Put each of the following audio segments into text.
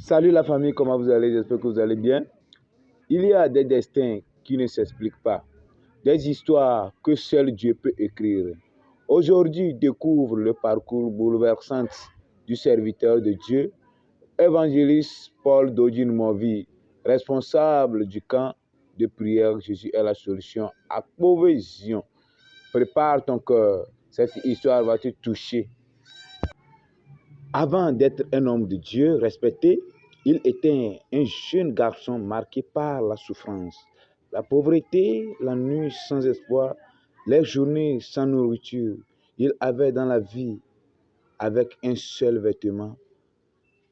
Salut la famille, comment vous allez? J'espère que vous allez bien. Il y a des destins qui ne s'expliquent pas, des histoires que seul Dieu peut écrire. Aujourd'hui, découvre le parcours bouleversant du serviteur de Dieu, évangéliste Paul Dodin Movi, responsable du camp de prière Jésus est la solution à Pauvésion. Prépare ton cœur, cette histoire va te toucher. Avant d'être un homme de Dieu respecté, il était un jeune garçon marqué par la souffrance, la pauvreté, la nuit sans espoir, les journées sans nourriture. Il avait dans la vie avec un seul vêtement,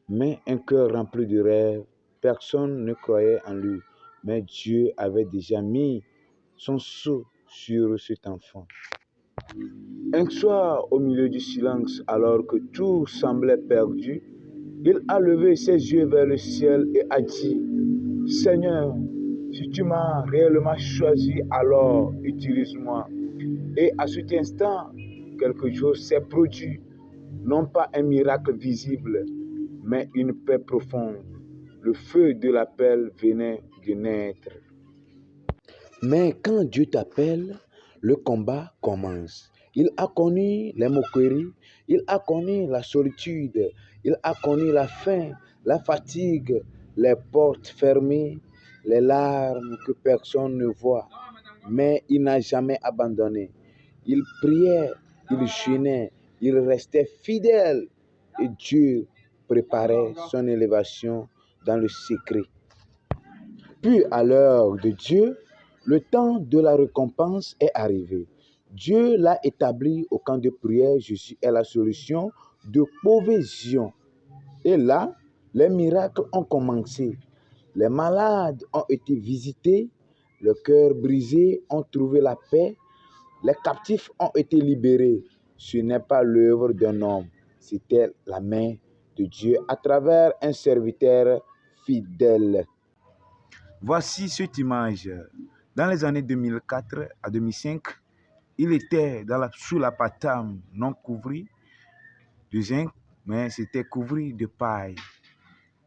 mais un cœur rempli de rêves. Personne ne croyait en lui, mais Dieu avait déjà mis son sceau sur cet enfant. Un soir, au milieu du silence, alors que tout semblait perdu, il a levé ses yeux vers le ciel et a dit, « Seigneur, si tu m'as réellement choisi, alors utilise-moi. » Et à cet instant, quelque chose s'est produit, non pas un miracle visible, mais une paix profonde. Le feu de l'appel venait de naître. Mais quand Dieu t'appelle, le combat commence. Il a connu les moqueries, il a connu la solitude, il a connu la faim, la fatigue, les portes fermées, les larmes que personne ne voit. Mais il n'a jamais abandonné. Il priait, il jeûnait, il restait fidèle et Dieu préparait son élévation dans le secret. Puis à l'heure de Dieu, le temps de la récompense est arrivé. Dieu l'a établi au camp de prière. Jésus est la solution de Pauvésion. Et là, les miracles ont commencé. Les malades ont été visités. Les cœurs brisés ont trouvé la paix. Les captifs ont été libérés. Ce n'est pas l'œuvre d'un homme. C'était la main de Dieu à travers un serviteur fidèle. Voici cette image. Dans les années 2004 à 2005, il était sous la patame non couvrie de zinc, mais c'était couvert de paille.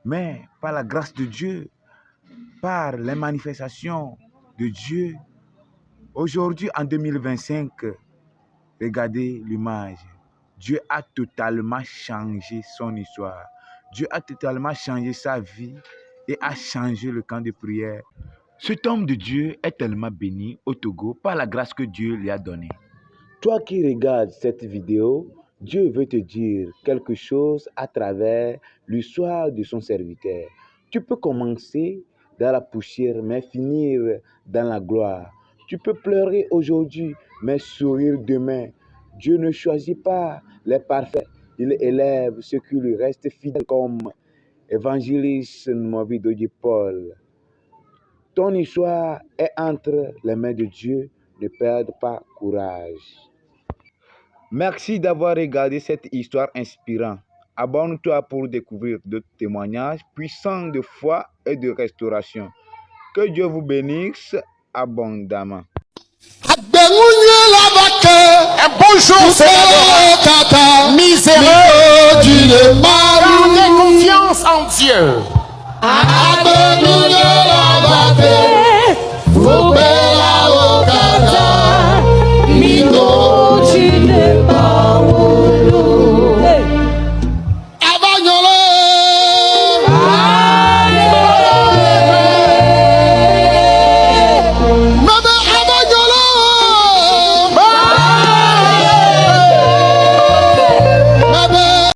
Mais par la grâce de Dieu, par les manifestations de Dieu, aujourd'hui en 2025, regardez l'image. Dieu a totalement changé son histoire. Dieu a totalement changé sa vie et a changé le camp de prière. Cet homme de Dieu est tellement béni au Togo par la grâce que Dieu lui a donnée. Toi qui regardes cette vidéo, Dieu veut te dire quelque chose à travers l'histoire de son serviteur. Tu peux commencer dans la poussière, mais finir dans la gloire. Tu peux pleurer aujourd'hui, mais sourire demain. Dieu ne choisit pas les parfaits. Il élève ceux qui lui restent fidèles comme évangéliste Movi Dodin Paul. Ton histoire est entre les mains de Dieu. Ne perde pas courage. Merci d'avoir regardé cette histoire inspirante. Abonne-toi pour découvrir d'autres témoignages puissants de foi et de restauration. Que Dieu vous bénisse abondamment. Un bonjour, Seigneur. Miséreux, gardez confiance en Dieu.